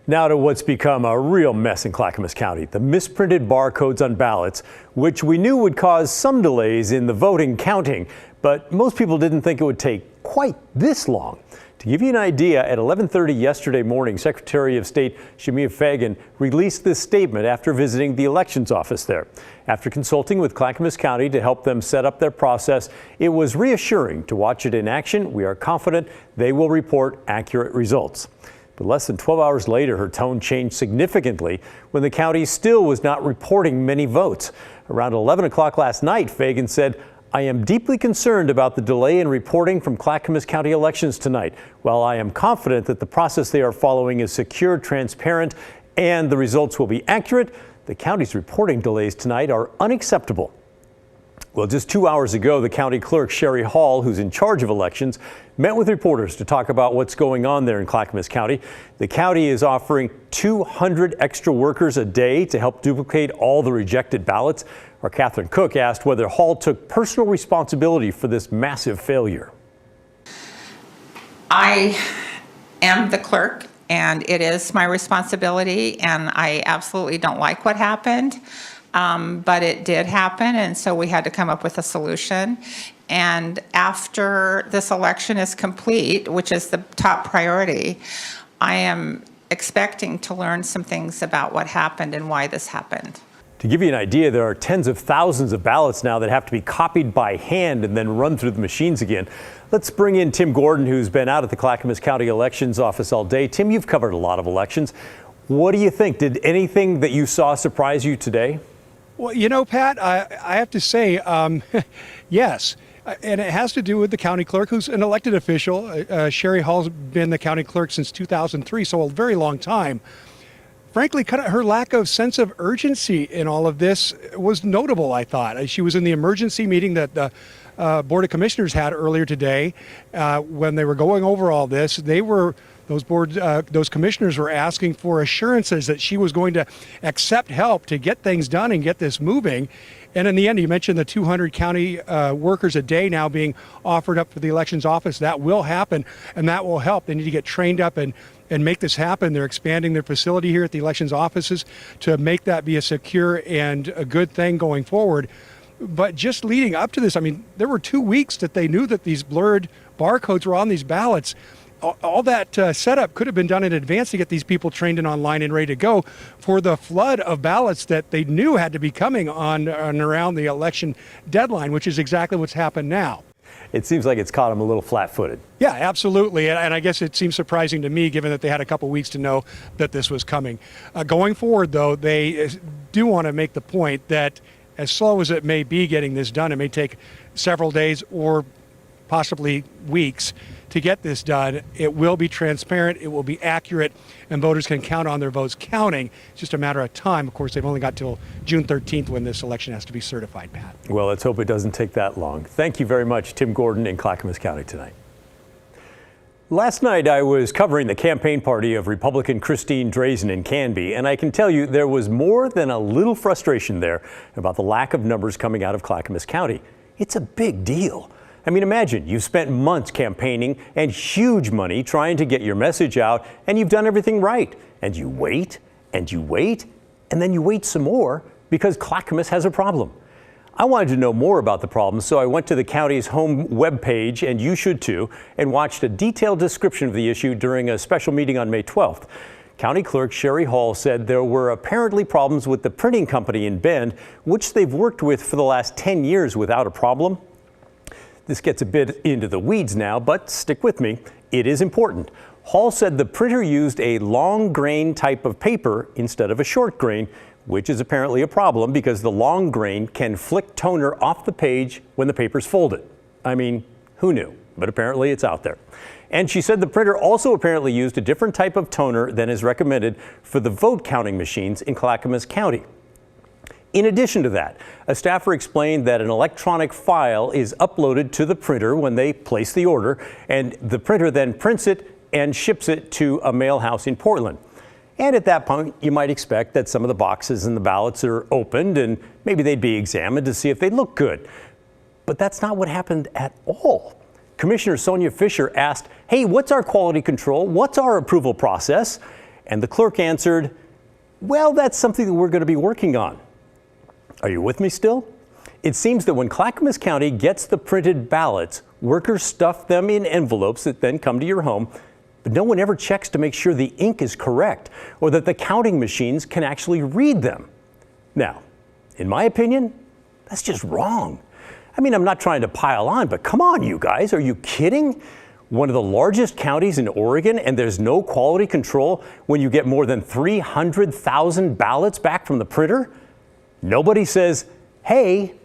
Now to what's become a real mess in Clackamas County, the misprinted barcodes on ballots, which we knew would cause some delays in the voting counting, but most people didn't think it would take quite this long. To give you an idea, at 11:30 yesterday morning, Secretary of State Shemia Fagan released this statement after visiting the elections office there. After consulting with Clackamas County to help them set up their process, it was reassuring to watch it in action. We are confident they will report accurate results. But less than 12 hours later, her tone changed significantly when the county still was not reporting many votes. Around 11 o'clock last night, Fagan said, "I am deeply concerned about the delay in reporting from Clackamas County elections tonight. While I am confident that the process they are following is secure, transparent, and the results will be accurate, the county's reporting delays tonight are unacceptable." Well, just 2 hours ago, the county clerk, Sherry Hall, who's in charge of elections, met with reporters to talk about what's going on there in Clackamas County. The county is offering 200 extra workers a day to help duplicate all the rejected ballots. Our Catherine Cook asked whether Hall took personal responsibility for this massive failure. I am the clerk, and it is my responsibility, and I absolutely don't like what happened. But it did happen, and so we had to come up with a solution. And after this election is complete, which is the top priority, I am expecting to learn some things about what happened and why this happened. To give you an idea, there are tens of thousands of ballots now that have to be copied by hand and then run through the machines again. Let's bring in Tim Gordon, who's been out at the Clackamas County Elections Office all day. Tim, you've covered a lot of elections. What do you think? Did anything that you saw surprise you today? Well, you know, Pat, I have to say, yes. And it has to do with the county clerk, who's an elected official. Sherry Hall's been the county clerk since 2003, so a very long time. Frankly, kind of her lack of sense of urgency in all of this was notable, I thought. She was in the emergency meeting that the Board of Commissioners had earlier today when they were going over all this. Those commissioners were asking for assurances that she was going to accept help to get things done and get this moving. And in the end, you mentioned the 200 county workers a day now being offered up for the elections office. That will happen, and that will help. They need to get trained up and make this happen. They're expanding their facility here at the elections offices to make that be a secure and a good thing going forward. But just leading up to this, I mean, there were 2 weeks that they knew that these blurred barcodes were on these ballots. All that setup could have been done in advance to get these people trained and online and ready to go for the flood of ballots that they knew had to be coming on and around the election deadline, which is exactly what's happened now. It seems like it's caught them a little flat-footed. Yeah, absolutely. And I guess it seems surprising to me, given that they had a couple weeks to know that this was coming. Going forward, though, they do want to make the point that as slow as it may be getting this done, it may take several days or possibly weeks to get this done. It will be transparent, it will be accurate, and voters can count on their votes counting. It's just a matter of time. Of course, they've only got till June 13th when this election has to be certified, Pat. Well, let's hope it doesn't take that long. Thank you very much, Tim Gordon in Clackamas County tonight. Last night, I was covering the campaign party of Republican Christine Drazen in Canby, and I can tell you there was more than a little frustration there about the lack of numbers coming out of Clackamas County. It's a big deal. I mean, imagine you've spent months campaigning and huge money trying to get your message out, and you've done everything right. And you wait, and you wait, and then you wait some more because Clackamas has a problem. I wanted to know more about the problem, so I went to the county's home webpage, and you should too, and watched a detailed description of the issue during a special meeting on May 12th. County Clerk Sherry Hall said there were apparently problems with the printing company in Bend, which they've worked with for the last 10 years without a problem. This gets a bit into the weeds now, but stick with me. It is important. Hall said the printer used a long grain type of paper instead of a short grain, which is apparently a problem because the long grain can flick toner off the page when the paper's folded. I mean, who knew? But apparently it's out there. And she said the printer also apparently used a different type of toner than is recommended for the vote counting machines in Clackamas County. In addition to that, a staffer explained that an electronic file is uploaded to the printer when they place the order, and the printer then prints it and ships it to a mail house in Portland. And at that point, you might expect that some of the boxes and the ballots are opened and maybe they'd be examined to see if they look good. But that's not what happened at all. Commissioner Sonia Fisher asked, hey, what's our quality control? What's our approval process? And the clerk answered, well, that's something that we're going to be working on. Are you with me still? It seems that when Clackamas County gets the printed ballots, workers stuff them in envelopes that then come to your home, but no one ever checks to make sure the ink is correct or that the counting machines can actually read them. Now, in my opinion, that's just wrong. I mean, I'm not trying to pile on, but come on, you guys, are you kidding? One of the largest counties in Oregon, and there's no quality control when you get more than 300,000 ballots back from the printer? Nobody says, hey,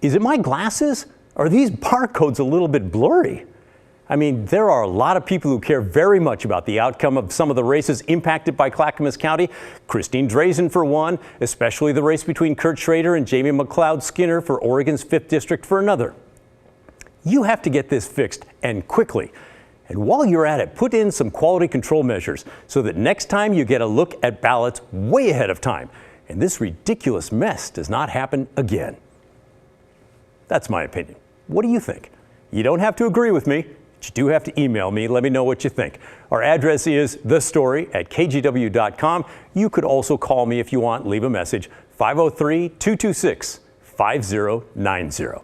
is it my glasses? Are these barcodes a little bit blurry? I mean, there are a lot of people who care very much about the outcome of some of the races impacted by Clackamas County. Christine Drazen for one, especially the race between Kurt Schrader and Jamie McLeod Skinner for Oregon's 5th District for another. You have to get this fixed, and quickly. And while you're at it, put in some quality control measures so that next time you get a look at ballots way ahead of time, and this ridiculous mess does not happen again. That's my opinion. What do you think? You don't have to agree with me. But you do have to email me. Let me know what you think. Our address is thestory@kgw.com. You could also call me if you want. Leave a message, 503-226-5090.